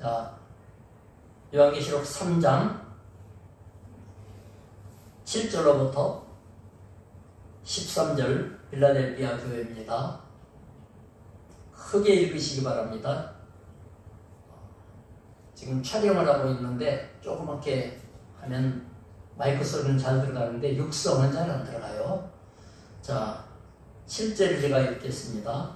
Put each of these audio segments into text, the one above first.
자, 요한계시록 3장 7절로부터 13절 빌라델비아 교회입니다. 크게 읽으시기 바랍니다. 지금 촬영을 하고 있는데 조그맣게 하면 마이크 소리는 잘 들어가는데 육성은 잘 안 들어가요. 자, 7절을 제가 읽겠습니다.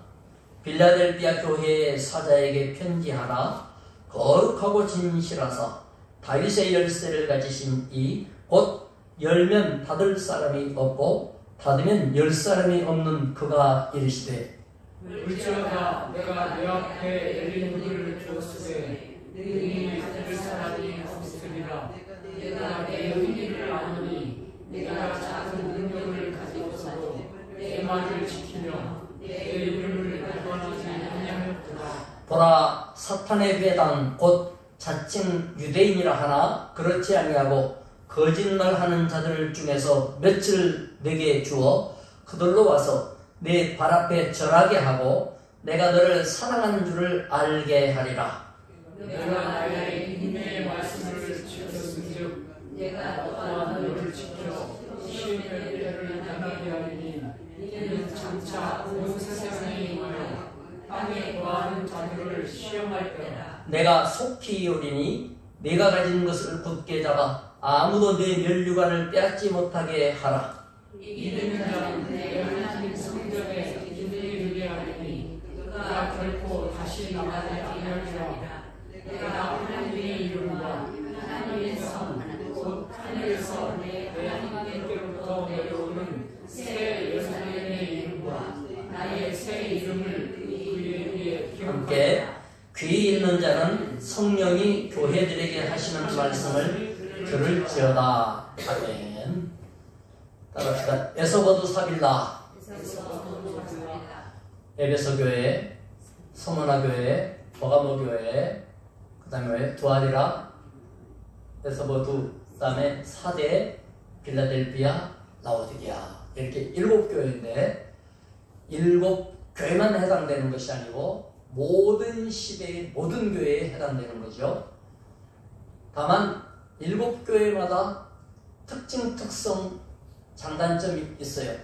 빌라델비아 교회의 사자에게 편지하라. 거룩하고 진실하사 다윗의 열쇠를 가지신 이 곧 열면 닫을 사람이 없고 닫으면 열 사람이 없는 그가 이르시되 울지어다 내가 내 앞에 열린 문을 두었으되 너희 닫을 사람이 없으리라. 내가 내 의리를 아노니 내가 작은 능력을 가지고서도 내 말을 지키며 내 이름을 배반하지 아니하였구나. 보라, 사탄의 회당 곧 자칭 유대인이라 하나 그렇지 아니하고 거짓말하는 자들 중에서 며칠 내게 주어 그들로 와서 내 발 앞에 절하게 하고 내가 너를 사랑하는 줄을 알게 하리라. 내가 나의 인내의 말씀을 지켰은즉 내가 또한 너를 지켜 시험의 때를 면하게 하리니 이는 장차 온 세상에 임하여 땅에 거하는 자들을 시험할 때라. 내가 속히 오리니 내가 가진 것을 굳게 잡아 아무도 내 면류관을 빼앗지 못하게 하라. 이는 자는 내 하나님 성전에 이르게 하리니 그가 결코 다시 나가지 아니하리라. 내가 하나님의 이름과 하나님의 성 곧 하늘에서 내 하나님께로부터 내려오는 새 예루살렘의 이름과 나의 새 이름을 그에게 기록하라. 함께 귀 있는 자는 성령이 교회들에게 하시는 말씀을 들을지어다. 아멘. 따라합시다. 에서버두 사빌라, 에베소 교회, 서머나 교회, 버가모 교회, 그 다음에 두아리라, 에서버두, 그 다음에 사대, 빌라델비아, 라오디게아, 이렇게 7교회인데 7교회만 해당되는 것이 아니고 모든 시대의 모든 교회에 해당되는 거죠. 다만 7교회마다 특징, 특성, 장단점이 있어요.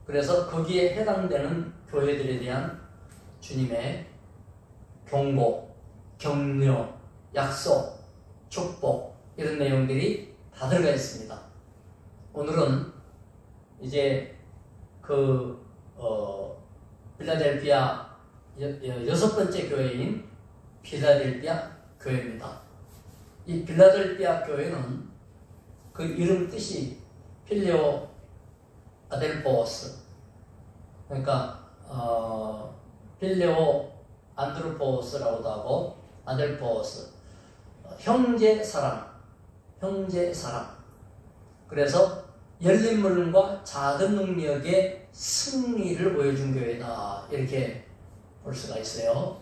그래서 거기에 해당되는 교회들에 대한 주님의 경고, 격려, 약속, 축복 이런 내용들이 다 들어가 있습니다. 오늘은 이제 빌라델비아 6번째 교회인 빌라델비아 교회입니다. 이 빌라델비아 교회는 그 이름 뜻이 필레오 아델포스, 그러니까 필레오 안드로포스라고도 하고 아델포스, 형제 사랑, 형제 사랑. 그래서 열린 문과 작은 능력의 승리를 보여준 교회다, 이렇게 볼 수가 있어요.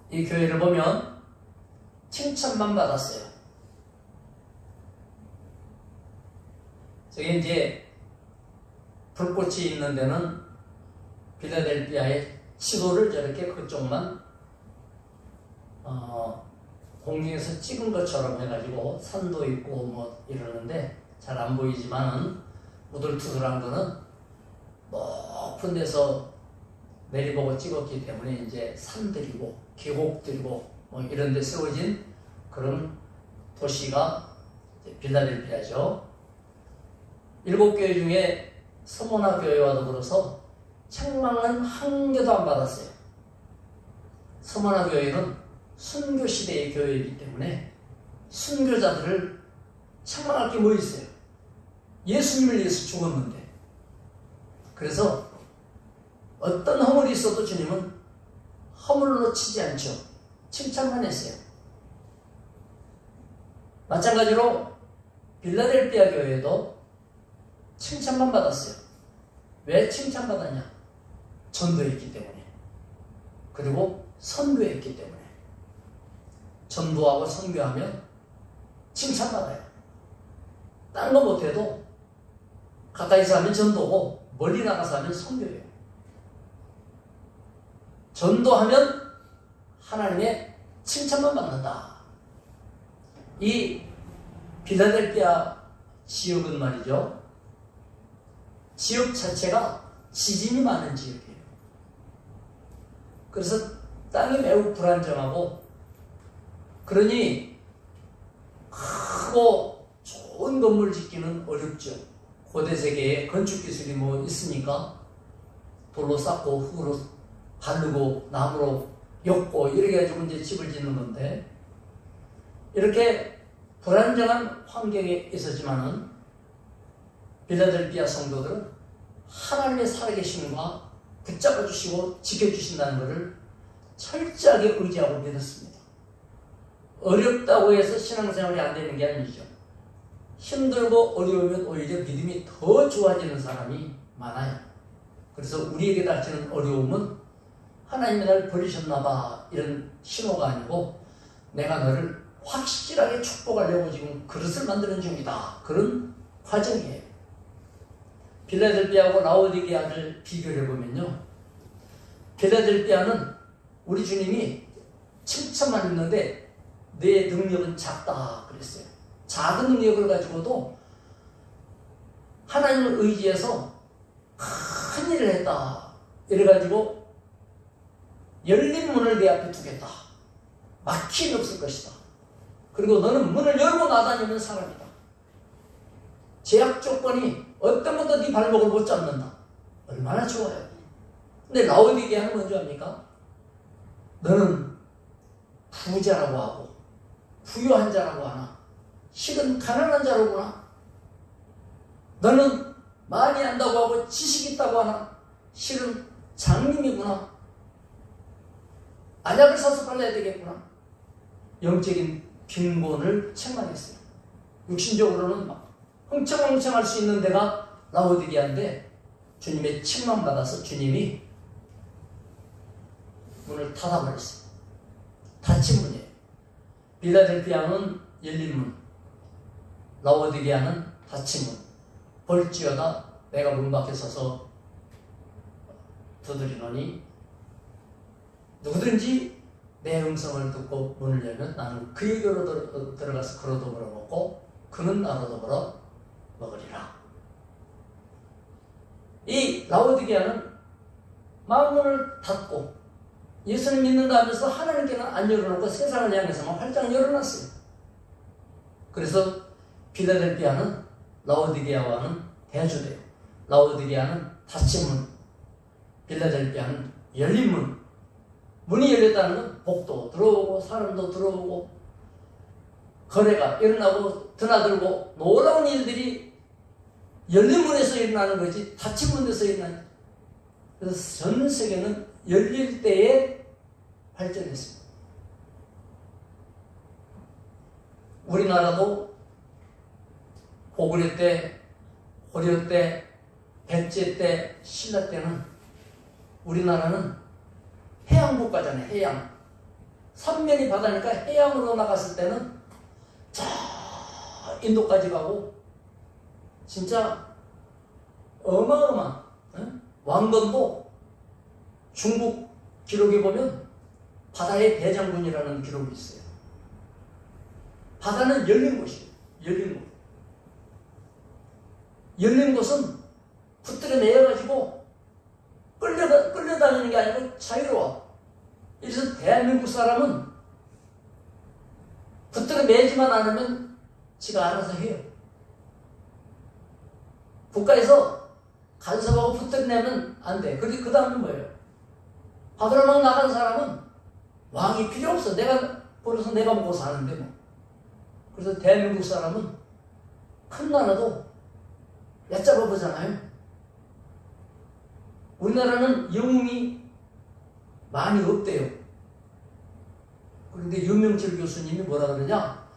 이 교회를 보면 칭찬만 받았어요. 저게 이제 불꽃이 있는 데는 빌라델비아의 지도를 저렇게 그쪽만 공중에서 찍은 것처럼 해가지고 산도 있고 뭐 이러는데 잘 안 보이지만은 우둘투둘한 거는 높은 데서 내리보고 찍었기 때문에 이제 산들이고 계곡들이고 뭐 이런 데 세워진 그런 도시가 빌라델비아죠. 7교회 중에 서머나 교회와 더불어서 책망은 한 개도 안 받았어요. 서머나 교회는 순교 시대의 교회이기 때문에 순교자들을 책망할 게 뭐 있어요? 예수님을 위해서 죽었는데. 그래서 어떤 허물이 있어도 주님은 허물로 치지 않죠. 칭찬만 했어요. 마찬가지로 빌라델비아 교회도 칭찬만 받았어요. 왜 칭찬받았냐? 전도했기 때문에. 그리고 선교했기 때문에. 전도하고 선교하면 칭찬받아요. 딴 거 못해도 가까이서 하면 전도고 멀리 나가서 하면 선교예요. 전도하면 하나님의 칭찬만 받는다. 이 필라델피아 지역은 말이죠. 지역 자체가 지진이 많은 지역이에요. 그래서 땅이 매우 불안정하고, 그러니 크고 좋은 건물 짓기는 어렵죠. 고대 세계에 건축 기술이 뭐 있으니까 돌로 쌓고 흙으로 바르고 나무로 엮고 이렇게 해가지고 이제 집을 짓는 건데, 이렇게 불안정한 환경에 있었지만은 필라델피아 성도들은 하나님의 살아계심과 붙잡아 주시고 지켜주신다는 것을 철저하게 의지하고 믿었습니다. 어렵다고 해서 신앙생활이 안 되는 게 아니죠. 힘들고 어려우면 오히려 믿음이 더 좋아지는 사람이 많아요. 그래서 우리에게 닥치는 어려움은 하나님이 날 버리셨나 봐 이런 신호가 아니고, 내가 너를 확실하게 축복하려고 지금 그릇을 만드는 중이다, 그런 과정이에요. 필라델피아하고 라오디게아를 비교해보면요, 필라델피아는 우리 주님이 칭찬만 했는데 내 능력은 작다 그랬어요. 작은 능력을 가지고도 하나님을 의지해서 큰 일을 했다, 이래가지고 열린 문을 내 앞에 두겠다, 막힘이 없을 것이다, 그리고 너는 문을 열고 나다니는 사람이다, 제약 조건이 어떤 것도 네 발목을 못 잡는다. 얼마나 좋아요. 근데 라오디게아는 뭔지 압니까? 너는 부자라고 하고 부유한 자라고 하나, 실은 가난한 자로구나. 너는 많이 안다고 하고 지식이 있다고 하나, 실은 장님이구나. 안약을 사서 발라야 되겠구나. 영적인 빈곤을 책망했어요. 육신적으로는 막 흥청흥청할 수 있는 데가 라오디게아인데, 주님의 책망받아서 주님이 문을 닫아버렸어요. 닫힌 문이에요. 필라델피아는 열린 문, 라오디게아는 닫힌 문. 볼지어다 내가 문 밖에 서서 두드리노니 누구든지 내 음성을 듣고 문을 열면 나는 그에게로 들어가서 그로 더불어 먹고 그는 나로 더불어 먹으리라. 이 라오디게아는 마음문을 닫고 예수님 믿는다 하면서 하나님께는 안 열어놓고 세상을 향해서만 활짝 열어놨어요. 그래서 필라델피아는 라오디게아와는 대조돼요. 라오디게아는 닫힌 문, 필라델피아는 열린 문. 문이 열렸다는 건 복도 들어오고 사람도 들어오고 거래가 일어나고 드나들고 놀라운 일들이 열린 문에서 일어나는 거지 닫힌 문에서 일어나는. 그래서 전 세계는 열릴 때에 발전했습니다. 우리나라도 고구려 때, 고려 때, 백제 때, 신라 때는 우리나라는 해양국가잖아요. 해양. 삼면이 바다니까 해양으로 나갔을 때는 저 인도까지 가고 진짜 어마어마한 왕건도 중국 기록에 보면 바다의 대장군이라는 기록이 있어요. 바다는 열린 곳이에요. 열린 곳. 열린 곳은 붙들어 내어가지고 끌려다니는 게 아니고 자유로워. 그래서 대한민국 사람은 붙들어 매지만 않으면 지가 알아서 해요. 국가에서 간섭하고 붙들어내면 안 돼. 그런데 그 다음은 뭐예요? 바다로 막 나간 사람은 왕이 필요 없어. 내가 벌어서 내가 먹고 사는데 뭐. 그래서 대한민국 사람은 큰 나라도 얕잡아 보잖아요. 우리나라는 영웅이 많이 없대요. 그런데 윤명철 교수님이 뭐라 그러냐?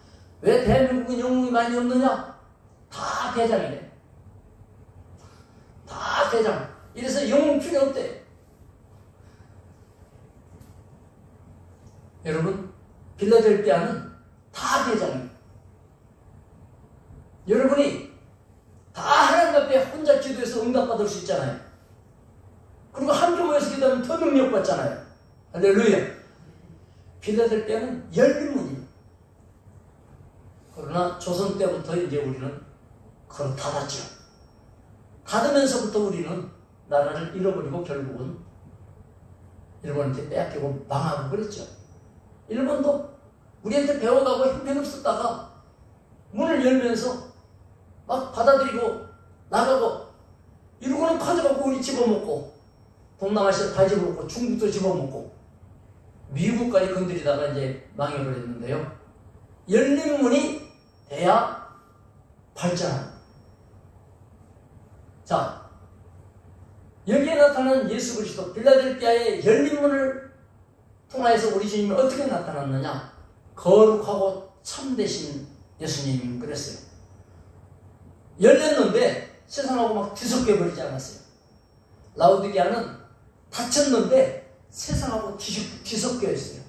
왜 대한민국은 영웅이 많이 없느냐? 다 대장이래. 다 대장. 이래서 영웅 필요 없대. 여러분, 필라델피아는 다 대장이에요. 여러분이 다 하나님 앞에 혼자 기도해서 응답받을 수 있잖아요. 그리고 함께 모여서 기도하면 더 능력 받잖아요. 할렐루야. 빌라델비아는 열린 문이에요. 그러나 조선 때부터 이제 우리는 그걸 닫았죠. 닫으면서부터 우리는 나라를 잃어버리고 결국은 일본한테 빼앗기고 망하고 그랬죠. 일본도 우리한테 배워가고 형편없었다가 문을 열면서 막 받아들이고 나가고 이러고는 가져가고 우리 집어먹고 동남아시아 다 집어먹고 중국도 집어먹고 미국까지 건드리다가 이제 망해버렸는데요. 열린 문이 돼야 발전합니다. 자, 여기에 나타난 예수 그리스도 빌라델비아의 열린 문을 통하여서 우리 주님이 어떻게 나타났느냐? 거룩하고 참되신 예수님 그랬어요. 열렸는데 세상하고 막 뒤섞여 버리지 않았어요. 라오디게아는 닫혔는데 세상하고 뒤섞여 있어요.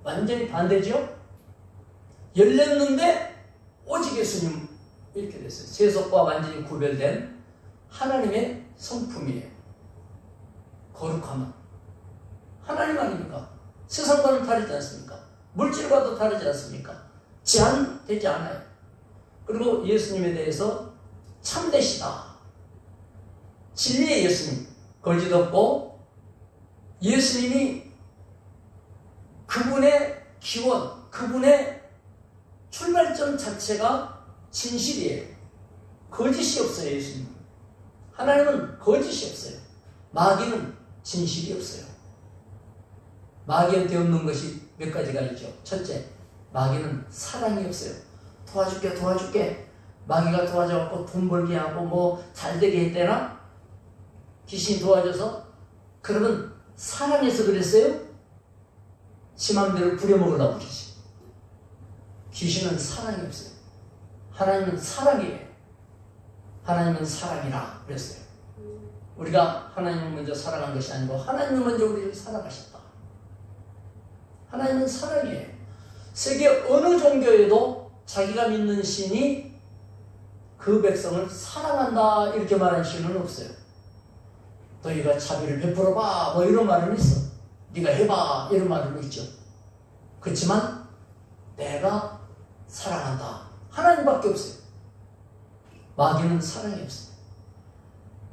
완전히 반대죠? 열렸는데 오직 예수님 이렇게 됐어요. 세속과 완전히 구별된 하나님의 성품이에요. 거룩함은 하나님 아닙니까? 세상과는 다르지 않습니까? 물질과도 다르지 않습니까? 제한되지 않아요. 그리고 예수님에 대해서 참되시다. 진리의 예수님, 거짓 없고 예수님이 그분의 기원, 그분의 출발점 자체가 진실이에요. 거짓이 없어요. 예수님은. 하나님은 거짓이 없어요. 마귀는 진실이 없어요. 마귀한테 없는 것이 몇 가지가 있죠. 첫째, 마귀는 사랑이 없어요. 도와줄게. 마귀가 도와줘갖고 돈 벌게 하고 뭐 잘되게 했대나? 귀신이 도와줘서? 그러면 사랑해서 그랬어요? 지 맘대로 부려먹으려고 그러지. 귀신은 사랑이 없어요. 하나님은 사랑이에요. 하나님은 사랑이라 그랬어요. 우리가 하나님을 먼저 사랑한 것이 아니고 하나님은 먼저 우리를 사랑하셨다. 하나님은 사랑이에요. 세계 어느 종교에도 자기가 믿는 신이 그 백성을 사랑한다 이렇게 말하는 신은 없어요. 너희가 자비를 베풀어봐 뭐 이런 말은 있어. 네가 해봐 이런 말은 있죠. 그렇지만 내가 사랑한다 하나님밖에 없어요. 마귀는 사랑이 없어요.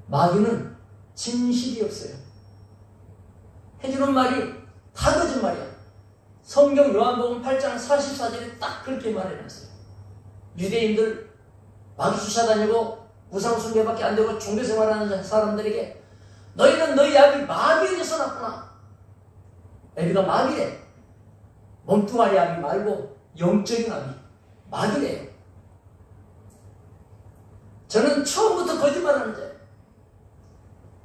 마귀는 진실이 없어요. 해주는 말이 다 거짓말이야. 성경 요한복음 8장 44절에 딱 그렇게 말해놨어요. 유대인들 마귀 쫓아다니고 우상 숭배밖에 안 되고 종교생활하는 사람들에게 너희는 너희 아비 마귀에게서 났구나. 애비가 마귀래. 몸뚱아리 아비 말고 영적인 아비 마귀래요. 저는 처음부터 거짓말하는 자예요.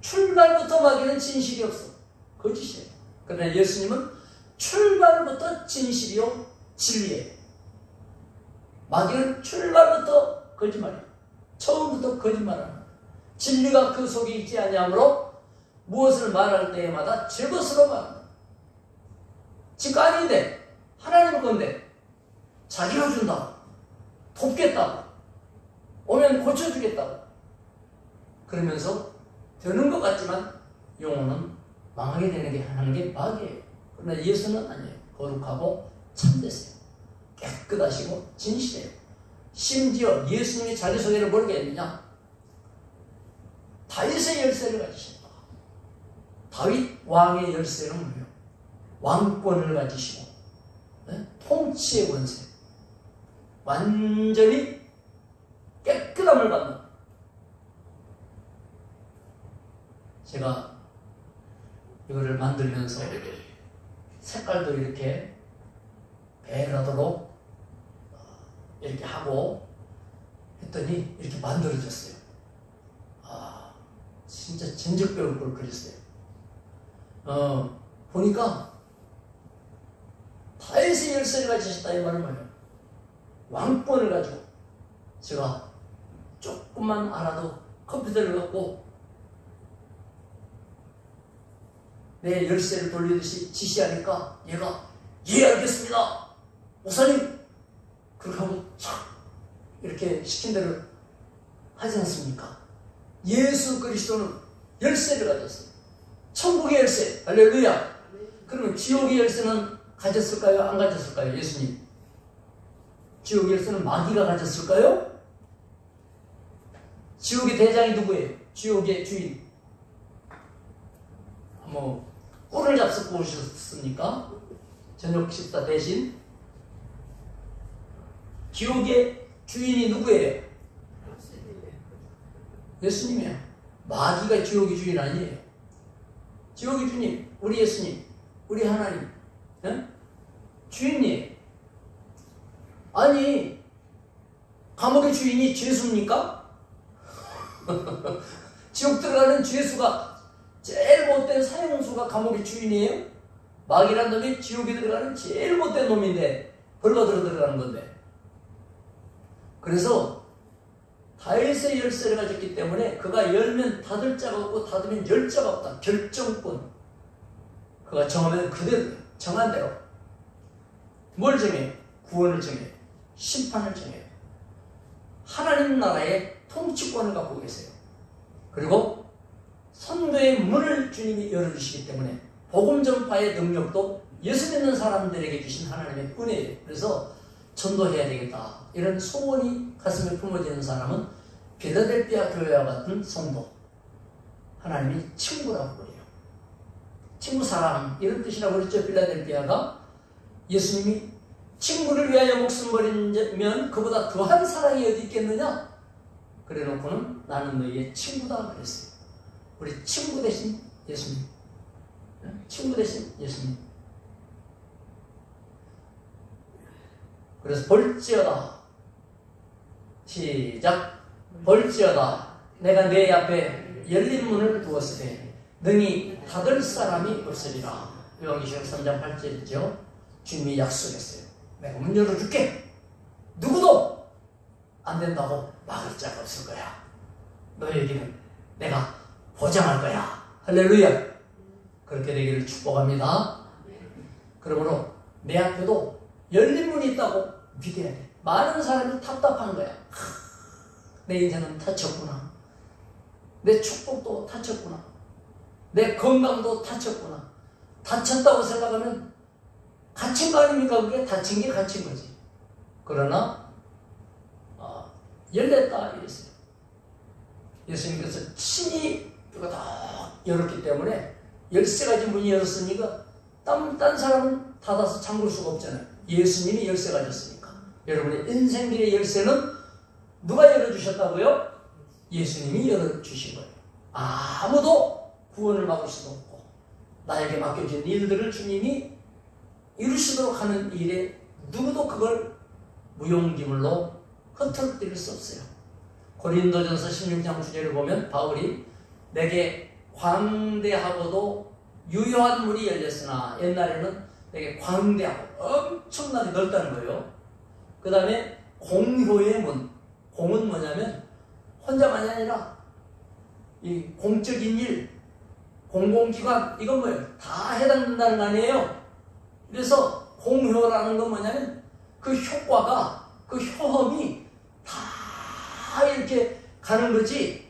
출발부터 마귀는 진실이 없어. 거짓이에요. 그러나 예수님은 출발부터 진실이요 진리예요. 마귀는 출발부터 거짓말이에요. 처음부터 거짓말하는 거예요. 진리가 그 속에 있지 아니하므로 무엇을 말할 때마다 제 것으로 말한다. 지금 아닌데 하나님 건데 자기가 준다고 돕겠다고 오면 고쳐주겠다고 그러면서 되는 것 같지만 영혼은 망하게 되는 게 하는 게 마귀예요. 그러나 예수는 아니에요. 거룩하고 참되세요. 깨끗하시고 진실해요. 심지어 예수님이 자기 소개를 모르게 했느냐? 다윗의 열쇠를 가지셨다. 다윗 왕의 열쇠는 뭐예요? 왕권을 가지시고 통치의 권세, 완전히 깨끗함을 받는. 제가 이거를 만들면서 색깔도 이렇게 배라도록 이렇게 하고 했더니 이렇게 만들어졌어요. 아, 진짜 전적 배울 걸 그렸어요. 보니까 다윗의 열쇠를 가지셨다 이 말은 뭐예요? 왕권을 가지고 제가 조금만 알아도 컴퓨터를 갖고 내 열쇠를 돌리듯이 지시하니까 얘가 예 알겠습니다 목사님 그렇게 하고 착 이렇게 시킨 대로 하지 않습니까? 예수 그리스도는 열쇠를 가졌어요. 천국의 열쇠 할렐루야. 그러면 지옥의 열쇠는 가졌을까요? 안 가졌을까요? 예수님. 지옥의 열쇠는 마귀가 가졌을까요? 지옥의 대장이 누구예요? 지옥의 주인. 뭐 꿀을 잡수고 오셨습니까? 저녁 식사 대신. 지옥의 주인이 누구예요? 예수님이에요. 마귀가 지옥의 주인 아니에요. 지옥의 주님, 우리 예수님, 우리 하나님, 예? 주인이에요. 아니, 감옥의 주인이 죄수입니까? 지옥 들어가는 죄수가, 제일 못된 사형수가 감옥의 주인이에요? 마귀란 놈이 지옥에 들어가는 제일 못된 놈인데 벌 받으러 들어가는 건데. 그래서 다윗의 열쇠를 가졌기 때문에 그가 열면 닫을 자가 없고 닫으면 열 자가 없다. 결정권. 그가 정하면 그대로 정한 대로 뭘 정해요? 구원을 정해요. 심판을 정해요. 하나님 나라의 통치권을 갖고 계세요. 그리고 선교의 문을 주님이 열어주시기 때문에 복음 전파의 능력도 예수 믿는 사람들에게 주신 하나님의 은혜예요. 그래서 전도해야 되겠다. 이런 소원이 가슴에 품어지는 사람은 필라델피아 교회와 같은 성도, 하나님이 친구라고 그래요. 친구 사랑, 이런 뜻이라고 그랬죠. 필라델피아가 예수님이 친구를 위하여 목숨 버리면 그보다 더한 사랑이 어디 있겠느냐? 그래 놓고는 나는 너희의 친구다 그랬어요. 우리 친구 대신 예수님. 친구 대신 예수님. 그래서 볼지어다. 시작. 볼지어다. 내가 내 앞에 열린 문을 두었으되 능히 닫을 사람이 없으리라. 요한계시록 3장 8절이죠. 주님이 약속했어요. 내가 문 열어줄게. 누구도 안 된다고 막을 자가 없을 거야. 너에게는 내가 보장할 거야. 할렐루야. 그렇게 되기를 축복합니다. 그러므로 내 앞에도 열린 문이 있다고 믿어야 돼. 많은 사람이 답답한 거야. 내 인생은 다쳤구나. 내 축복도 다쳤구나. 내 건강도 다쳤구나. 다쳤다고 생각하면 갇힌 거 아닙니까? 그게 다친 게 갇힌 거지. 그러나 열렸다 이랬어요. 예수님께서 친히 딱 열었기 때문에 13가지 문이 열었으니까 딴 사람은 닫아서 잠글 수가 없잖아요. 예수님이 열쇠 가졌으니까. 여러분의 인생길의 열쇠는 누가 열어주셨다고요? 예수님이 열어주신 거예요. 아무도 구원을 막을 수도 없고 나에게 맡겨진 일들을 주님이 이루시도록 하는 일에 누구도 그걸 무용지물로 흩어뜨릴 수 없어요. 고린도전서 16장 9절을 보면 바울이 내게 광대하고도 유효한 문이 열렸으나, 옛날에는 되게 광대하고 엄청나게 넓다는 거예요. 그 다음에 공효의 문. 공은 뭐냐면 혼자만이 아니라 이 공적인 일, 공공기관, 이건 뭐예요? 다 해당된다는 거 아니에요? 그래서 공효라는 건 뭐냐면 그 효과가, 그 효험이 다 이렇게 가는 거지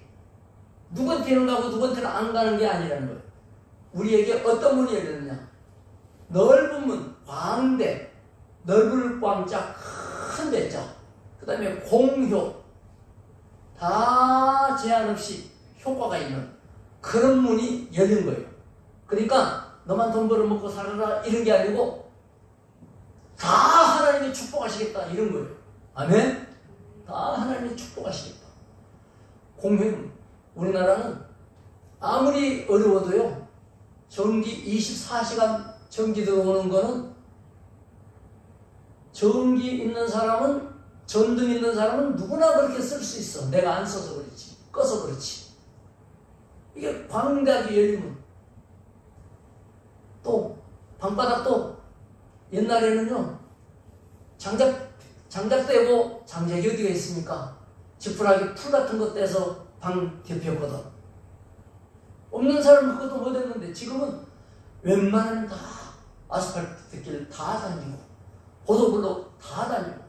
누구한테는 가고 누구한테는 안 가는 게 아니라는 거예요. 우리에게 어떤 문이 열렸느냐? 넓은 문, 광대, 넓을 광자, 큰 대자, 그 다음에 공효, 다 제한 없이 효과가 있는 그런 문이 열린 거예요. 그러니까 너만 돈 벌어먹고 살아라 이런 게 아니고 다 하나님이 축복하시겠다 이런 거예요. 아멘? 다 하나님이 축복하시겠다. 공효. 우리나라는 아무리 어려워도요, 전기 24시간 전기 들어오는 거는, 전기 있는 사람은, 전등 있는 사람은 누구나 그렇게 쓸 수 있어. 내가 안 써서 그렇지, 꺼서 그렇지. 이게 광대하게 열리면, 또 방바닥도 옛날에는요 장작대고, 장작이 어디가 있습니까? 지푸라기 풀 같은 거 떼서 방 덮였거든. 없는 사람은 그것도 못했는데 지금은 웬만하면 다 아스팔트 길 다 다니고 보도블록 다 다니고,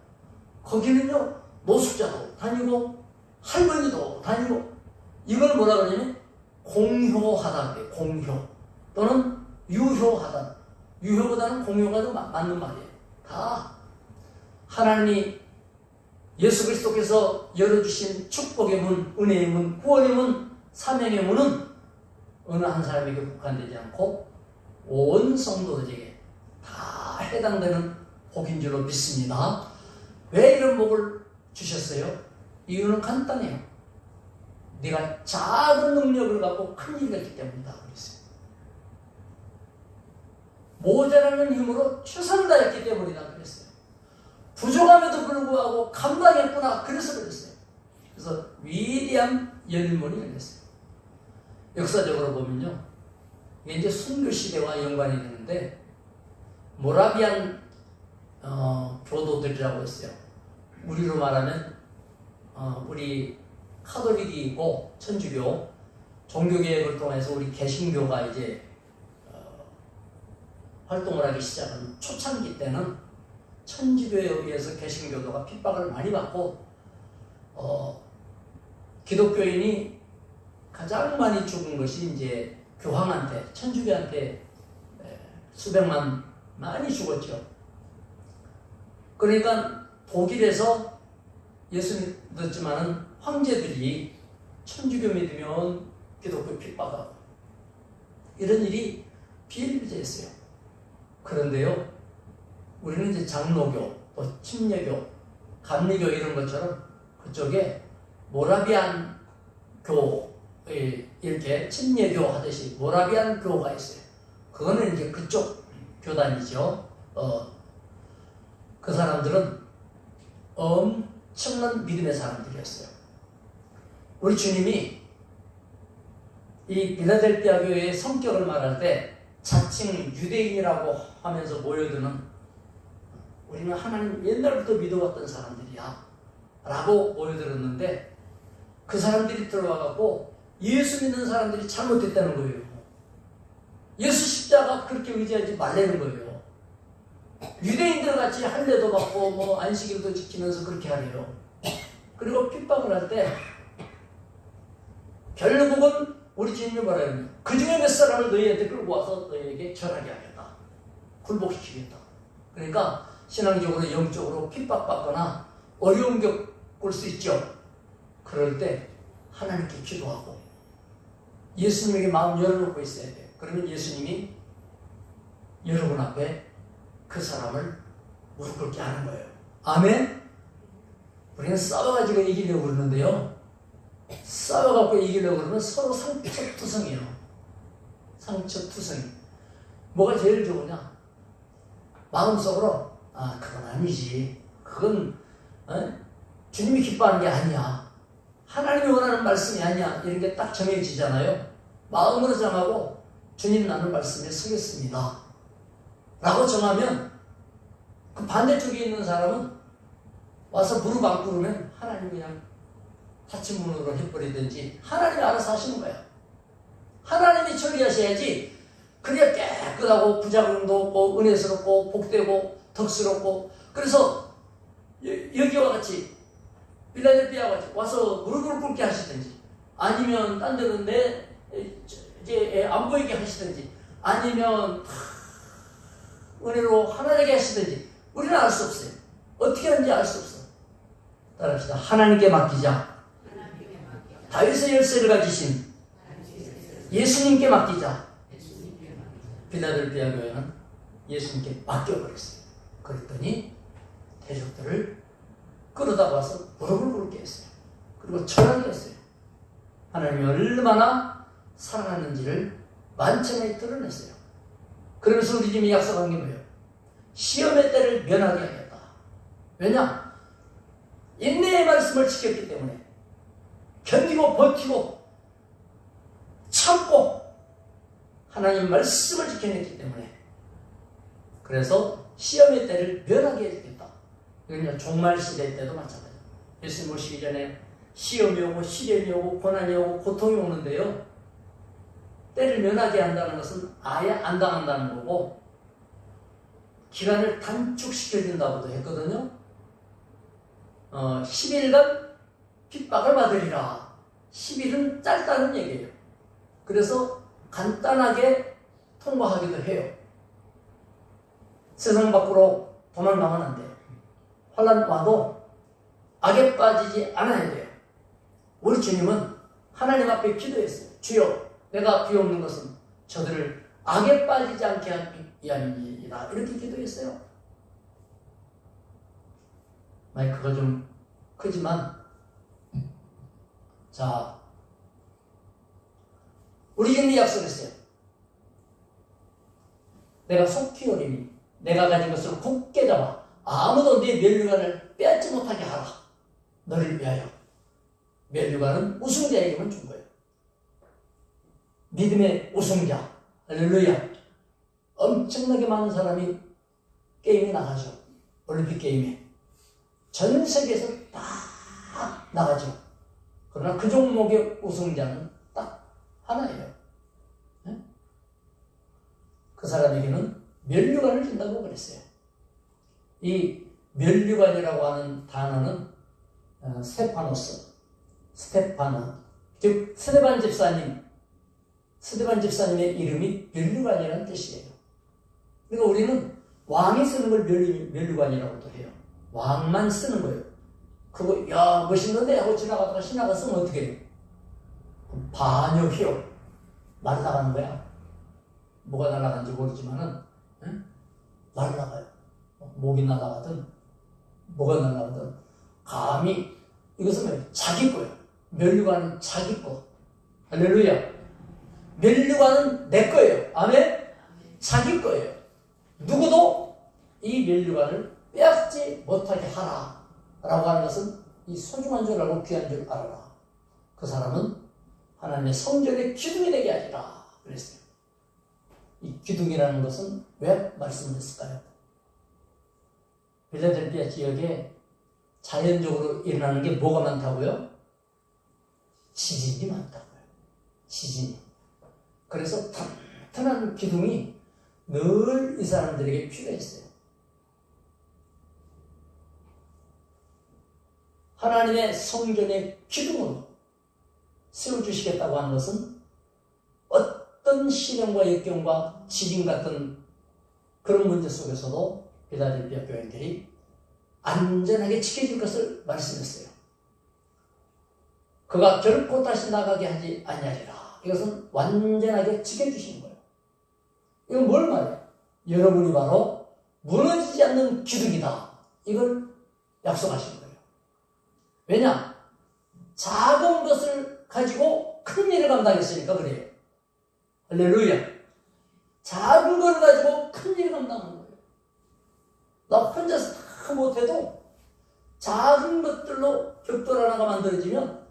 거기는요 노숙자도 다니고 할머니도 다니고, 이걸 뭐라 그러냐면 공효하다 그래요. 공효 또는 유효하다. 유효보다는 공효가 더 맞는 말이에요. 다 하나님이 예수 그리스도께서 열어주신 축복의 문, 은혜의 문, 구원의 문, 사명의 문은 어느 한 사람에게 국한되지 않고 온 성도들에게 다 해당되는 복인 줄로 믿습니다. 왜 이런 복을 주셨어요? 이유는 간단해요. 네가 작은 능력을 갖고 큰 일을 했기 때문이다 그랬어요. 모자라는 힘으로 최선을 다했기 때문이다 그랬어요. 부족함에도 불구하고 감당했구나 그래서 그랬어요. 그래서 위대한 열문이 열렸어요. 역사적으로 보면요, 이게 이제 순교 시대와 연관이 되는데 모라비안 교도들이라고 했어요. 우리로 말하면 우리 카톨릭이고 천주교 종교개혁을 통해서 우리 개신교가 이제 활동을 하기 시작한 초창기 때는 천주교에 의해서 개신교도가 핍박을 많이 받고 기독교인이 가장 많이 죽은 것이 이제 교황한테, 천주교한테 수백만 많이 죽었죠. 그러니까 독일에서 예수 믿었지만은 황제들이 천주교 믿으면 기독교 핍박하고 이런 일이 비일비재했어요. 그런데요, 우리는 이제 장로교, 또 침례교, 감리교 이런 것처럼 그쪽에 모라비안 교, 이렇게 침례교 하듯이 모라비안 교가 있어요. 그거는 이제 그쪽 교단이죠. 그 사람들은 엄청난 믿음의 사람들이었어요. 우리 주님이 이 빌라델피아 교회의 성격을 말할 때 자칭 유대인이라고 하면서 모여드는, 우리는 하나님 옛날부터 믿어왔던 사람들이야 라고 모여들었는데, 그 사람들이 들어와갖고 예수 믿는 사람들이 잘못됐다는 거예요. 예수 십자가 그렇게 의지하지 말라는 거예요. 유대인들 같이 할례도 받고 뭐 안식일도 지키면서 그렇게 하래요. 그리고 핍박을 할 때 결국은 우리 주님이 뭐라 그러냐, 그 중에 몇 사람을 너희한테 끌고 와서 너희에게 전하게 하겠다, 굴복시키겠다. 그러니까 신앙적으로 영적으로 핍박받거나 어려움 겪을 수 있죠. 그럴 때 하나님께 기도하고 예수님에게 마음 열어놓고 있어야 돼요. 그러면 예수님이 여러분 앞에 그 사람을 무릎 꿇게 하는 거예요. 아멘? 우리는 싸워가지고 이기려고 그러는데요, 싸워갖고 이기려고 그러면 서로 상처투성이에요. 상처투성이. 뭐가 제일 좋으냐? 마음속으로 그건 아니지, 그건 주님이 기뻐하는 게 아니야, 하나님이 원하는 말씀이 아니야, 이런 게 딱 정해지잖아요. 마음으로 정하고 주님 나는 말씀에 서겠습니다 라고 정하면 그 반대쪽에 있는 사람은 와서 무릎 안 꿇으면 하나님이 그냥 닫힌 문으로 해버리든지 하나님이 알아서 하시는 거야. 하나님이 처리하셔야지. 그래야 깨끗하고 부작용도 없고 은혜스럽고 복되고 덕스럽고. 그래서 여기와 같이 빌라델피아와 같이 와서 무릎을 꿇게 하시든지, 아니면 딴 데는 이제 안 보이게 하시든지, 아니면 은혜로 하나되게 하시든지, 우리는 알 수 없어요. 어떻게 하는지 알 수 없어. 따라합시다. 하나님께 맡기자. 다윗의 열쇠를 가지신 예수님께 맡기자. 빌라델피아 교회는 예수님께 맡겨버렸어요. 그랬더니 대적들을 끌어다 와서 무릎을 꿇게 했어요. 그리고 절하게 했어요. 하나님이 얼마나 사랑하는지를 만천하에 드러냈어요. 그러면서 우리 주님이 약속한 게 뭐예요? 시험의 때를 면하게 하겠다. 왜냐? 인내의 말씀을 지켰기 때문에, 견디고 버티고 참고 하나님 말씀을 지켜냈기 때문에, 그래서 시험의 때를 면하게 해주겠다. 이건 종말 시대 때도 마찬가지예요. 예수님 오시기 전에 시험이 오고 시련이 오고 고난이 오고 고통이 오는데요, 때를 면하게 한다는 것은 아예 안 당한다는 거고, 기간을 단축시켜준다고도 했거든요. 10일간 핍박을 받으리라. 10일은 짧다는 얘기예요. 그래서 간단하게 통과하기도 해요. 세상 밖으로 도망가면 안 돼요. 환난 와도 악에 빠지지 않아야 돼요. 우리 주님은 하나님 앞에 기도했어요. 주여, 내가 비옵는 것은 저들을 악에 빠지지 않게 하기 위함이니이다. 이렇게 기도했어요. 마이크가 좀 크지만, 자, 우리 주님이 약속했어요. 내가 속히 오리니 내가 가진 것을 굳게 잡아 아무도 네 면류관을 빼앗지 못하게 하라. 너를 위하여. 면류관은 우승자에게만 준 거예요. 믿음의 우승자. 할렐루야. 엄청나게 많은 사람이 게임에 나가죠. 올림픽 게임에. 전 세계에서 다 나가죠. 그러나 그 종목의 우승자는 딱 하나예요. 네? 그 사람에게는 면류관을 준다고 그랬어요. 이 면류관이라고 하는 단어는 스테파노, 즉 스데반 집사님의 이름이 면류관이라는 뜻이에요. 그러니까 우리는 왕이 쓰는 걸 면류관이라고도 해요. 왕만 쓰는 거예요. 그거 야 멋있는데 하고 지나가다가 신하가 쓰면 어떻게 해요? 반역이요. 날아가는 거야. 뭐가 날아가는지 모르지만은 응? 날아가요. 목이 날아가든 뭐가 날아가든 감히 이것은 뭐예요? 자기 거예요. 면류관은 자기 거. 할렐루야. 면류관은 내 거예요. 아멘? 자기 거예요. 누구도 이 면류관을 빼앗지 못하게 하라 라고 하는 것은 이 소중한 줄 알고 귀한 줄 알아라. 그 사람은 하나님의 성전의 기둥이 되게 하리라 그랬어요. 이 기둥이라는 것은 왜 말씀을 했을까요? 필라델피아 지역에 자연적으로 일어나는 게 뭐가 많다고요? 지진이 많다고요. 지진이. 그래서 튼튼한 기둥이 늘 이 사람들에게 필요했어요. 하나님의 성전의 기둥으로 세워주시겠다고 하는 것은 어떤 시련과 역경과 지진 같은 그런 문제 속에서도 필라델피아 교인들이 안전하게 지켜질 것을 말씀했어요. 그가 결코 다시 나가게 하지 아니하리라. 이것은 완전하게 지켜주시는 거예요. 이건 뭘 말해요? 여러분이 바로 무너지지 않는 기둥이다. 이걸 약속하신 거예요. 왜냐? 작은 것을 가지고 큰 일을 감당했으니까 그래요. 할렐루야. 작은 걸 가지고 큰 일을 감당하는 거예요. 나 혼자서 다 못해도 작은 것들로 벽돌 하나가 만들어지면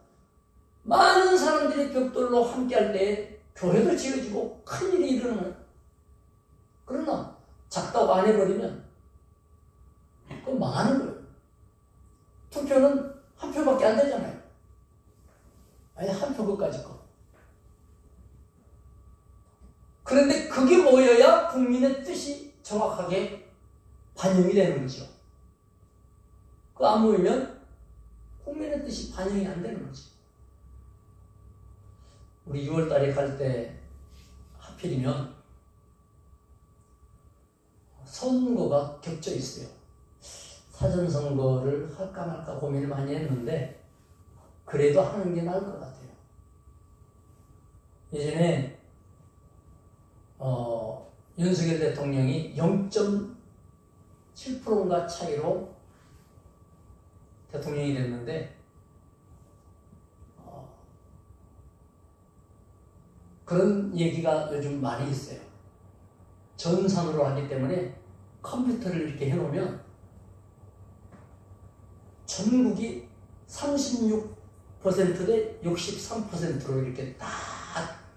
많은 사람들이 벽돌로 함께할 때 교회도 지어지고 큰 일이 일어나는 거예요. 그러나 작다고 안 해버리면 그건 망하는 거예요. 투표는 한 표밖에 안 되잖아요. 아니 한 표 그까짓 거. 그런데 그게 모여야 국민의 뜻이 정확하게 반영이 되는 거죠. 그거 안 모이면 국민의 뜻이 반영이 안 되는 거죠. 우리 6월 달에 갈 때 하필이면 선거가 겹쳐 있어요. 사전선거를 할까 말까 고민을 많이 했는데 그래도 하는 게 나을 것 같아요. 예전에 윤석열 대통령이 0.7%인가 차이로 대통령이 됐는데 그런 얘기가 요즘 많이 있어요. 전산으로 하기 때문에 컴퓨터를 이렇게 해놓으면 전국이 36%대 63%로 이렇게 딱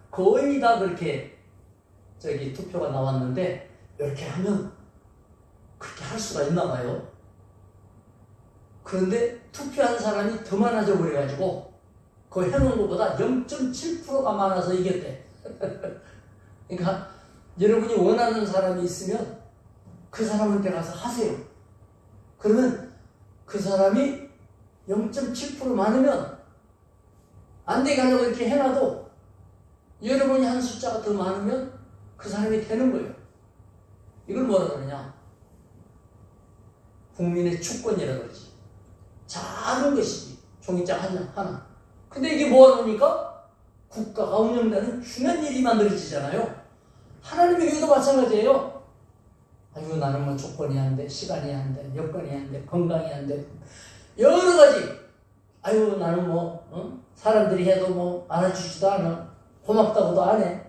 거의 다 그렇게 투표가 나왔는데 이렇게 하면 그렇게 할 수가 있나 봐요. 그런데 투표한 사람이 더 많아져 버려가지고 그 해놓은 것보다 0.7%가 많아서 이겼대. 그러니까 여러분이 원하는 사람이 있으면 그 사람한테 가서 하세요. 그러면 그 사람이 0.7% 많으면 안 되게 하려고 이렇게 해놔도 여러분이 한 숫자가 더 많으면 그 사람이 되는 거예요. 이걸 뭐라 그러냐? 국민의 주권이라고 그러지. 작은 것이지. 종이장 하나. 근데 이게 뭐하니까? 국가가 운영되는 중요한 일이 만들어지잖아요. 하나님의 교회도 마찬가지예요. 아유, 나는 뭐 조건이 안 돼, 시간이 안 돼, 여건이 안 돼, 건강이 안 돼. 여러 가지. 아유, 나는 뭐, 사람들이 해도 뭐 알아주지도 않아. 고맙다고도 안 해.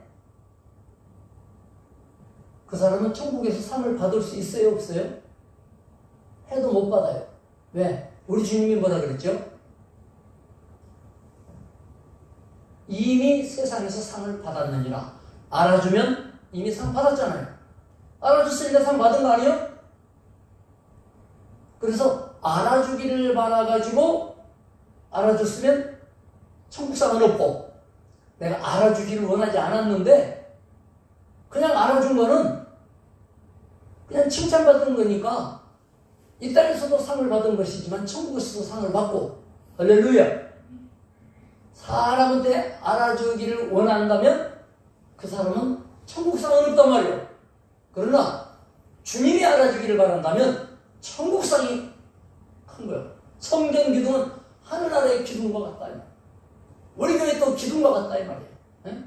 그 사람은 천국에서 상을 받을 수 있어요, 없어요? 해도 못 받아요. 왜? 우리 주님이 뭐라 그랬죠? 이미 세상에서 상을 받았느니라. 알아주면 이미 상 받았잖아요. 알아줬으니까 상 받은 거 아니에요? 그래서 알아주기를 바라가지고 알아줬으면 천국상은 없고, 내가 알아주기를 원하지 않았는데 그냥 알아준 거는 그냥 칭찬받은 거니까 이 땅에서도 상을 받은 것이지만 천국에서도 상을 받고, 할렐루야. 사람한테 알아주기를 원한다면 그 사람은 천국상은 없단 말이에요. 그러나 주님이 알아주기를 바란다면 천국상이 큰 거예요. 성경 기둥은 하늘나라의 기둥과 같다. 우리 교회 또 기둥과 같다 이 말이에요. 네?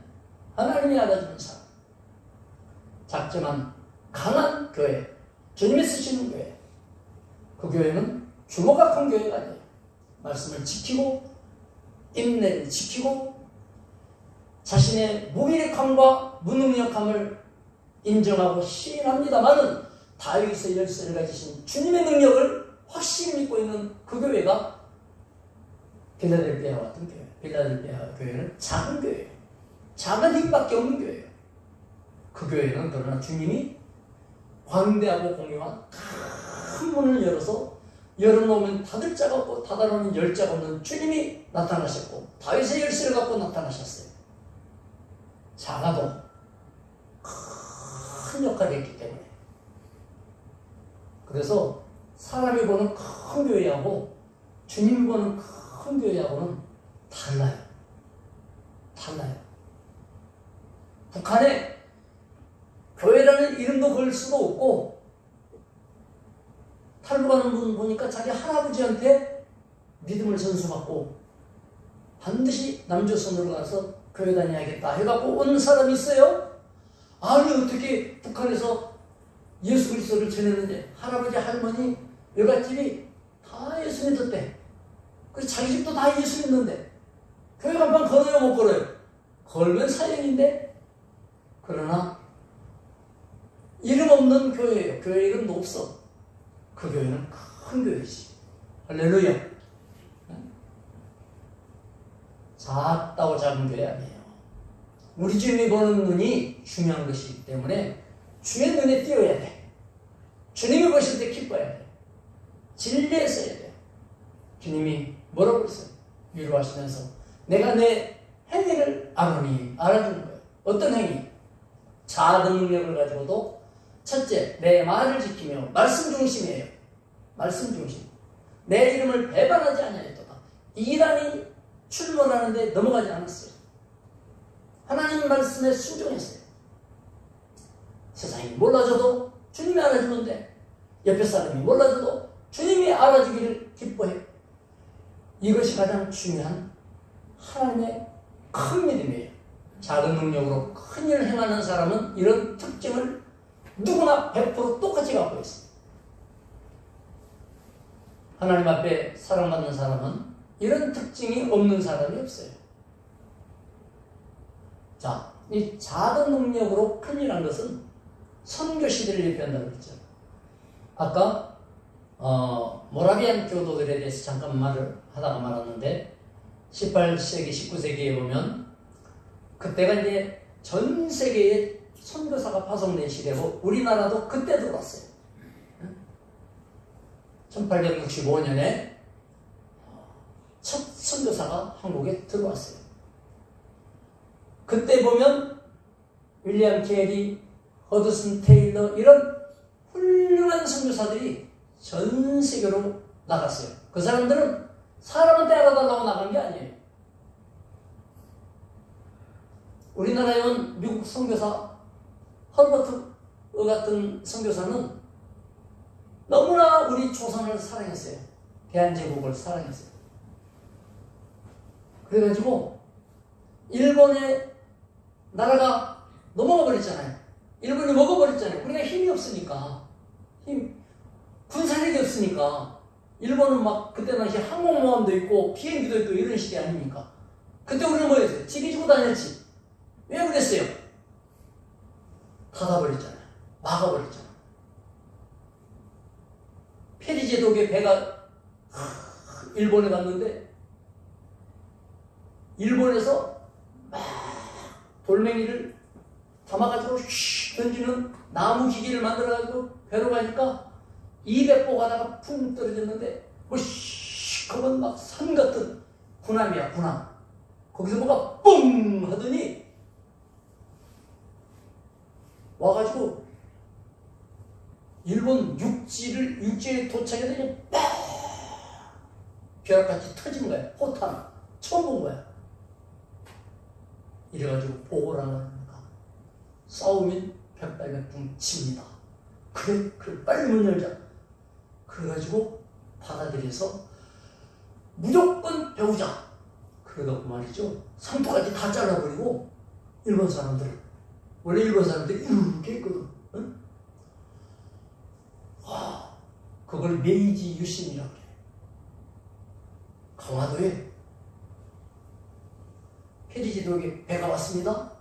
하나님이 알아주는 사람. 작지만 강한 교회, 주님이 쓰시는 교회. 그 교회는 규모가 큰 교회가 아니에요. 말씀을 지키고 인내를 지키고 자신의 무기력함과 무능력함을 인정하고 시인합니다만은 다윗의 열쇠를 가지신 주님의 능력을 확실히 믿고 있는 그 교회가 빌라델피아와 같은 교회. 빌라델피아 교회는 작은 교회예요. 작은 힘밖에 없는 교회예요. 그 교회는 그러나 주님이 광대하고 공명한 큰 문을 열어서 열어놓으면 닫을 자가 없고 닫아놓으면 열 자가 없는 주님이 나타나셨고, 다윗의 열쇠를 갖고 나타나셨어요. 작아도 큰 역할을 했기 때문에. 그래서 사람이 보는 큰 교회하고 주님이 보는 큰 교회하고는 달라요. 북한에 교회라는 이름도 걸 수도 없고, 탈북하는 분 보니까 자기 할아버지한테 믿음을 전수받고 반드시 남조선으로 가서 교회 다녀야겠다 해갖고 온 사람이 있어요. 아니, 어떻게 북한에서 예수 그리스도를 전했는데 할아버지, 할머니, 여갓집이 다 예수 믿었대. 그래서 자기 집도 다 예수 믿는데 교회 간판 걸어요, 못 걸어요? 걸면 사형인데. 그러나 이름 없는 교회예요. 교회 이름도 없어. 그 교회는 큰 교회지. 할렐루야. 작다고 작은 교회 아니에요. 우리 주님이 보는 눈이 중요한 것이기 때문에 주의 눈에 띄어야 돼. 주님이 보실 때 기뻐야 돼. 진리했어야 돼. 주님이 뭐라고 했어요? 위로하시면서 내가 내 행위를 아노니 알아주는 거예요. 어떤 행위? 작은 능력을 가지고도 첫째, 내 말을 지키며 말씀 중심이에요. 말씀 중심. 내 이름을 배반하지 아니하였도다. 이란이 출몰하는데 넘어가지 않았어요. 하나님 말씀에 순종했어요. 세상이 몰라줘도 주님이 알아주는데, 옆에 사람이 몰라줘도 주님이 알아주기를 기뻐해요. 이것이 가장 중요한 하나님의 큰 믿음이에요. 작은 능력으로 큰 일을 행하는 사람은 이런 특징을 누구나 100% 똑같이 갖고 있어요. 하나님 앞에 사랑받는 사람은 이런 특징이 없는 사람이 없어요. 자, 이 작은 능력으로 큰 일한 것은 선교 시대를 예표한다고 그랬죠. 아까 모라비안 교도들에 대해서 잠깐 말을 하다가 말았는데, 18세기, 19세기에 보면 그때가 이제 전 세계에 선교사가 파송된 시대고 우리나라도 그때 들어왔어요. 1865년에 첫 선교사가 한국에 들어왔어요. 그때 보면 윌리엄 캐리, 허드슨 테일러 이런 훌륭한 선교사들이 전 세계로 나갔어요. 그 사람들은 사람한테 알아달라고 나간 게 아니에요. 우리나라에 온 미국 선교사 허버트 같은 선교사는 너무나 우리 조선을 사랑했어요. 대한제국을 사랑했어요. 그래가지고 일본의 나라가 넘어가 버렸잖아요. 일본이 먹어버렸잖아요. 우리가 힘이 없으니까. 군사력이 없으니까. 일본은 막 그때 당시 항공모함도 있고 비행기도 있고 이런 시대 아닙니까? 그때 우리는 뭐였어요? 지기지고 다녔지. 왜 그랬어요? 닫아버렸잖아요. 막아버렸잖아요. 페리제독의 배가 일본에 갔는데 일본에서 막 돌멩이를 담아가지고 슉 던지는 나무 기계를 만들어가지고 배로 가니까 200보 가다가 쿵 떨어졌는데 뭐 시커먼 막 산 같은 군함이야, 군함. 거기서 뭐가 뿡 하더니 와가지고 일본 육지에 도착해서 빡 벼락같이 터진 거야. 포탄 처음 본 거야. 이래가지고 보고를 하니까 싸우면 백발백중 칩니다. 그래 빨리 문 열자. 그래가지고 받아들여서 무조건 배우자. 그러다고 말이죠. 상투까지 다 잘라버리고 일본 사람들은 원래 일본 사람들이 이렇게 했거든. 응? 그걸 메이지 유신이라고 그래. 강화도에 페리제독에 배가 왔습니다.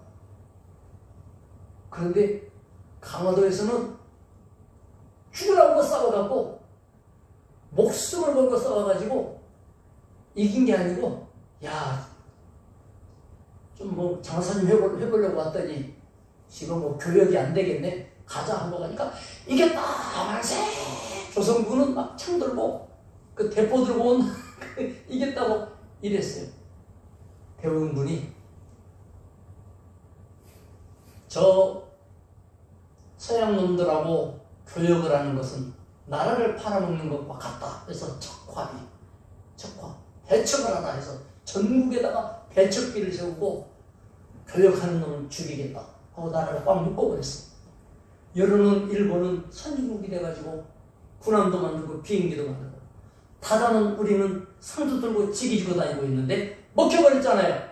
그런데 강화도에서는 죽으라고 싸워갖고 목숨을 걸고 싸워가지고 이긴 게 아니고 좀 뭐 장사 좀 해보려고 왔더니 지금 뭐 교역이 안 되겠네. 가자 하고 가니까 이게 따만세 조선군은 막 창 들고 그 대포 들고 온 이겼다고 이랬어요. 배운 분이 저 서양 놈들하고 교역을 하는 것은 나라를 팔아먹는 것과 같다. 그래서 척화 배척을 하나 해서 전국에다가 배척비를 세우고 교역하는 놈은 죽이겠다 하고 나라를 꽉 묶어버렸어. 여론은 일본은 선진국이 돼가지고 군함도 만들고 비행기도 만들고 타다는 우리는 상도 들고 지기지고 다니고 있는데 먹혀버렸잖아요.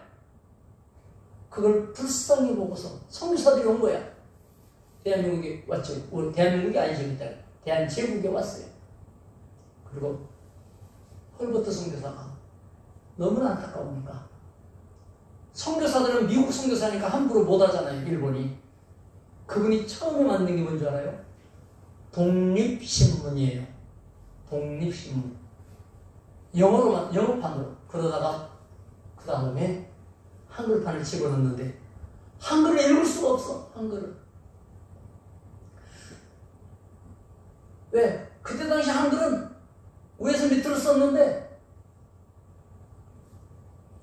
그걸 불쌍히 보고서 선교사들이 온 거야. 대한민국에 왔죠. 대한민국이 아니죠. 그때 대한제국에 왔어요. 그리고 헐버트 선교사가 너무나 안타까우니까 선교사들은 미국 선교사니까 함부로 못 하잖아요. 일본이. 그분이 처음에 만든 게 뭔지 알아요? 독립신문이에요. 독립신문. 영어판으로. 그러다가 그 다음에 한글판을 집어넣는데 한글을 읽을 수가 없어. 한글을. 왜? 그때 당시 한글은 위에서 밑으로 썼는데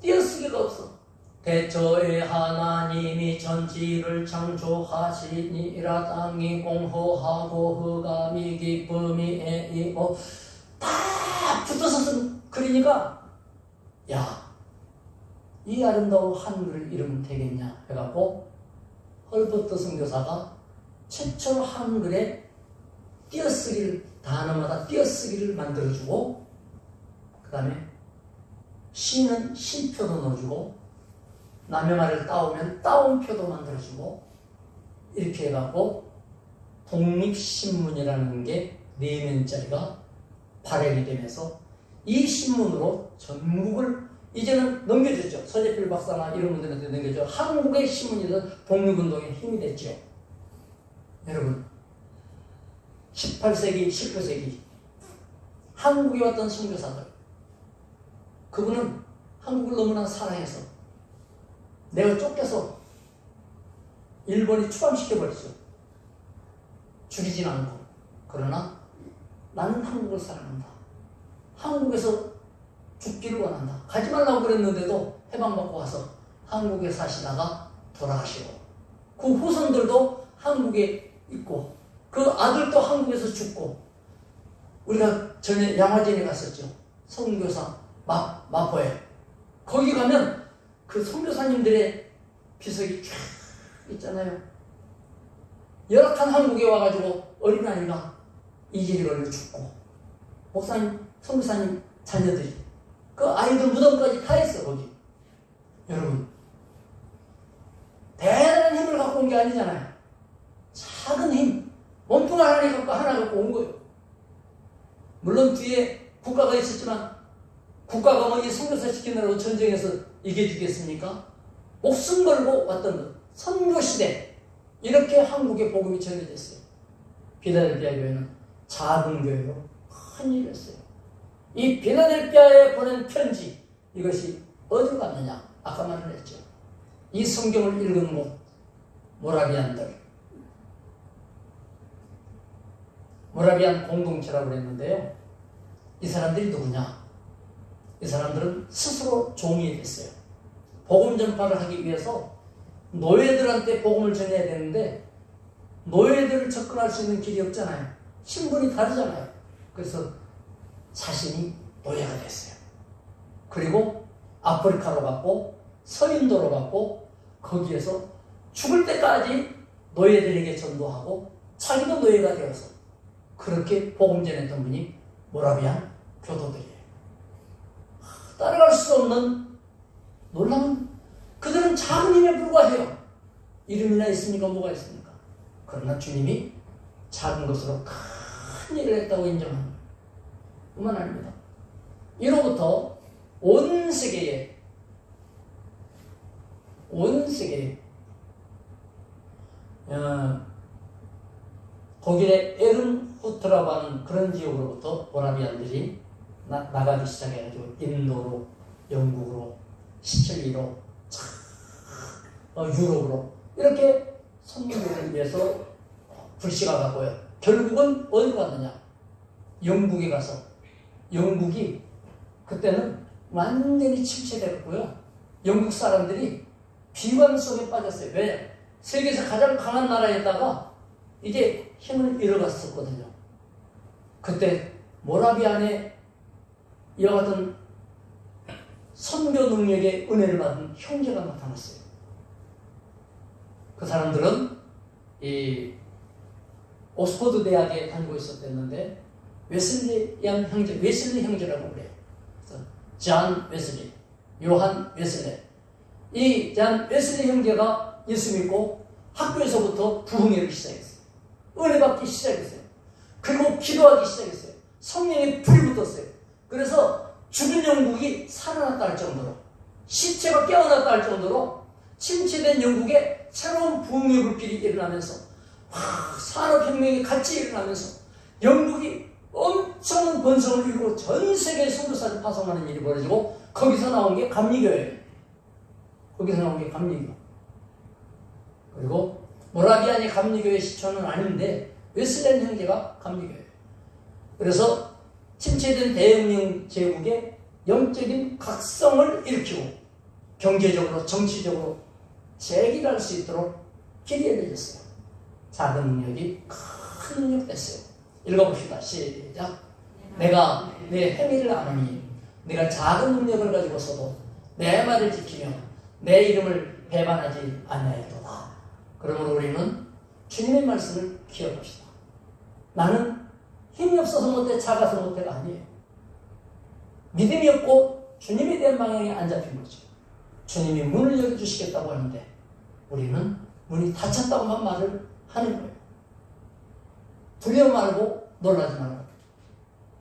띄어쓰기가 없어. 대처의 하나님이 천지를 창조하시니라. 땅이 공허하고 흑암이 기쁨이 애이고 다 붙어서 쓴 글이니까 이 아름다운 한글을 읽으면 되겠냐 해갖고 헐버트 선교사가 최초로 한글에 단어마다 띄어쓰기를 만들어주고 그 다음에 시는 신표도 넣어주고 남의 말을 따오면 따옴표도 만들어주고 이렇게 해갖고 독립신문이라는 게 4면짜리가 발행이 되면서 이 신문으로 전국을 이제는 넘겨줬죠. 서재필 박사나 이런 분들한테 넘겨줘. 한국의 신문이든 독립운동에 힘이 됐죠. 여러분 18세기, 19세기 한국에 왔던 선교사들 그분은 한국을 너무나 사랑해서 내가 쫓겨서 일본이 추방시켜버렸어. 죽이진 않고. 그러나 나는 한국을 사랑한다. 한국에서 죽기를 원한다. 가지 말라고 그랬는데도 해방받고 와서 한국에 사시다가 돌아가시고 그 후손들도 한국에 있고 그 아들도 한국에서 죽고 우리가 전에 양화진에 갔었죠. 선교사 마포에. 거기 가면 그 선교사님들의 비석이 쫙 있잖아요. 열악한 한국에 와가지고 어린아이가 이질이 걸려 죽고 목사님, 선교사님 자녀들이 그 아이들 무덤까지 다 했어 거기. 여러분 대단한 힘을 갖고 온 게 아니잖아요. 작은 힘, 몸뚱 하나 갖고 온 거예요. 물론 뒤에 국가가 있었지만 국가가 뭐 이 선교사 시키느라고 전쟁에서 이겨주겠습니까? 목숨 걸고 왔던 것. 선교시대 이렇게 한국의 복음이 전해졌어요. 필라델피아 교회는 작은 교회로 큰 일을 했어요. 이 필라델피아에 보낸 편지 이것이 어디로 갔느냐? 아까 말을 했죠. 이 성경을 읽은 곳 모라비안 공동체라고 그랬는데요. 이 사람들이 누구냐? 이 사람들은 스스로 종이 됐어요. 복음 전파를 하기 위해서 노예들한테 복음을 전해야 되는데 노예들을 접근할 수 있는 길이 없잖아요. 신분이 다르잖아요. 그래서 자신이 노예가 됐어요. 그리고 아프리카로 갔고 서인도로 갔고 거기에서 죽을 때까지 노예들에게 전도하고 자기도 노예가 되어서 그렇게 복음 전했던 분이 모라비안 교도들이에요. 따라갈 수 없는 놀라운, 그들은 작은 힘에 불과해요. 이름이나 있습니까? 뭐가 있습니까? 그러나 주님이 작은 것으로 큰 일을 했다고 인정합니다. 뿐만 아닙니다. 이로부터 온 세계에 거기에 에른후트라고 하는 그런 지역으로부터 모라비안들이 나가기 시작해가지고 인도로, 영국으로, 시칠리로, 유럽으로 이렇게 선교를 위해서 불씨가 갔고요. 결국은 어디로 갔느냐? 영국에 가서, 영국이 그때는 완전히 침체됐고요. 영국 사람들이 비관 속에 빠졌어요. 왜? 세계에서 가장 강한 나라에다가 이게 힘을 잃어갔었거든요. 그때 모라비안에 이와 같은 선교 능력의 은혜를 받은 형제가 나타났어요. 그 사람들은 이 옥스퍼드 대학에 다니고 있었댔는데 웨슬리 형제라고 그래요. 잔 웨슬리, 요한 웨슬리. 이 잔 웨슬리 형제가 예수 믿고 학교에서부터 부흥회를 시작했어요. 은혜 받기 시작했어요. 그리고 기도하기 시작했어요. 성령의 불이 붙었어요. 그래서 죽은 영국이 살아났다 할 정도로, 시체가 깨어났다 할 정도로 침체된 영국에 새로운 부흥의 불길이 일어나면서 산업혁명이 같이 일어나면서 영국이 엄청난 번성을 이루고 전 세계에 선교사를 파송하는 일이 벌어지고 거기서 나온 게 감리교예요. 거기서 나온 게 감리교. 그리고 모라비안이 감리교의 시초는 아닌데 웨슬렌 형제가 감리교예요. 그래서 침체된 대영령 제국의 영적인 각성을 일으키고 경제적으로 정치적으로 재기할 수 있도록 길이 열려졌어요. 작은 능력이 큰 능력 됐어요. 읽어봅시다. 시작. 내가 내 행위를 아느니 내가 작은 능력을 가지고서도 내 말을 지키며 내 이름을 배반하지 아니하였도다. 그러므로 우리는 주님의 말씀을 기억합시다. 나는 힘이 없어서 못해, 작아서 못해가 아니에요. 믿음이 없고 주님에 대한 방향이 안 잡힌 거죠. 주님이 문을 열어주시겠다고 하는데 우리는 문이 닫혔다고만 말을 하는 거예요. 두려워 말고 놀라지 말고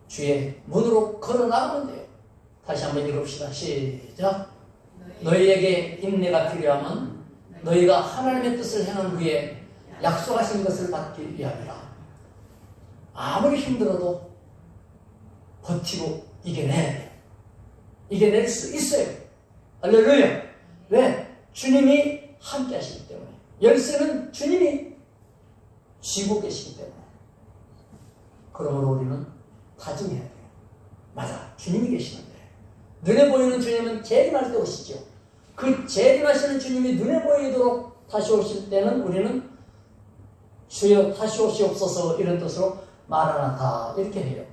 주의 문으로 걸어 나가면 돼요. 다시 한번 읽읍시다. 시작. 너희에게 인내가 필요하면 너희가 하나님의 뜻을 행한 후에 약속하신 것을 받기 위함이라. 아무리 힘들어도 버티고 이겨내야 돼요. 이겨낼 수 있어요. 할렐루야. 왜? 주님이 함께 하시기 때문에. 열쇠는 주님이 쥐고 계시기 때문에. 그러므로 우리는 다짐해야 돼요. 맞아, 주님이 계시는데 눈에 보이는 주님은 재림할 때 오시죠. 그 재림하시는 주님이 눈에 보이도록 다시 오실 때는 우리는 주여 다시 오시옵소서 이런 뜻으로 마라나타 이렇게 해요.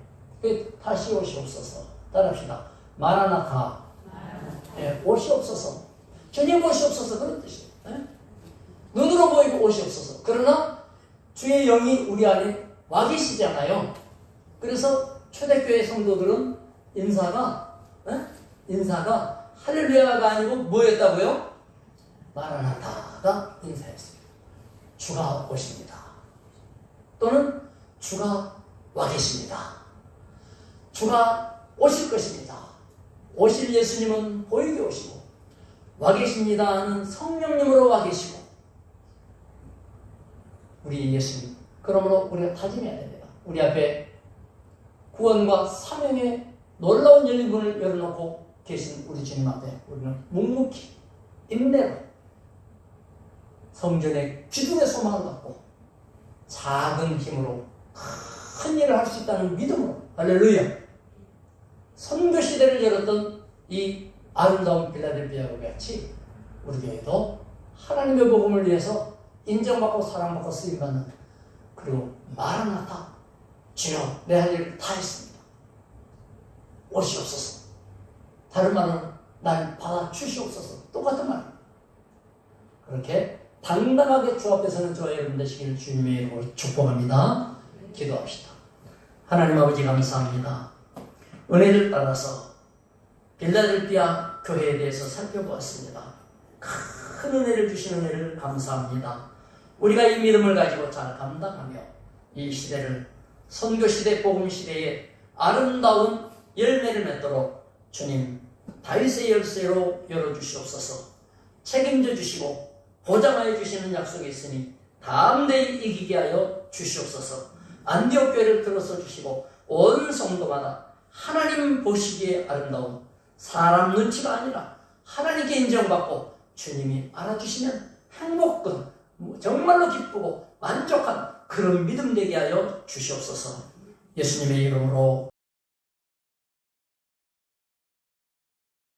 다시 오시옵소서. 따라합시다. 마라나타. 예, 오시옵소서. 주님 오시옵소서 그런 뜻이에요. 예? 눈으로 보이고 오시옵소서. 그러나 주의 영이 우리 안에 와 계시잖아요. 그래서 초대교회 성도들은 인사가 할렐루야가 아니고 뭐였다고요? 마라나타가 인사였어요. 주가 오십니다. 또는 주가 와 계십니다. 주가 오실 것입니다. 오실 예수님은 보이게 오시고 와 계십니다는 성령님으로 와 계시고 우리 예수님 그러므로 우리가 다짐해야 됩니다. 우리 앞에 구원과 사명의 놀라운 열린 문을 열어놓고 계신 우리 주님 앞에 우리는 묵묵히 인내로 성전의 기둥의 소망을 갖고 작은 힘으로 큰 일을 할 수 있다는 믿음으로 할렐루야 선교 시대를 열었던 이 아름다운 빌라델비아 교회 같이 우리 교회도 하나님의 복음을 위해서 인정받고 사랑받고 쓰임받는 그리고 마라나타 주여 내 할 일을 다 했습니다. 오시옵소서. 다른 말은 날 받아 주시옵소서. 똑같은 말. 그렇게 당당하게 주 앞에서는 저와 여러분 되시길 주님의 이름으로 축복합니다. 기도합시다. 하나님 아버지 감사합니다. 은혜를 따라서 빌라델비아 교회에 대해서 살펴보았습니다. 큰 은혜를 주신 은혜를 감사합니다. 우리가 이 믿음을 가지고 잘 감당하며 이 시대를 선교시대 복음시대에 아름다운 열매를 맺도록 주님 다윗의 열쇠로 열어주시옵소서. 책임져 주시고 보장하여 주시는 약속이 있으니 담대히 이기게 하여 주시옵소서. 안디옥 교회를 들어서 주시고 온 성도마다 하나님 보시기에 아름다운 사람 눈치가 아니라 하나님께 인정받고 주님이 알아주시면 행복한 정말로 기쁘고 만족한 그런 믿음 되게 하여 주시옵소서. 예수님의 이름으로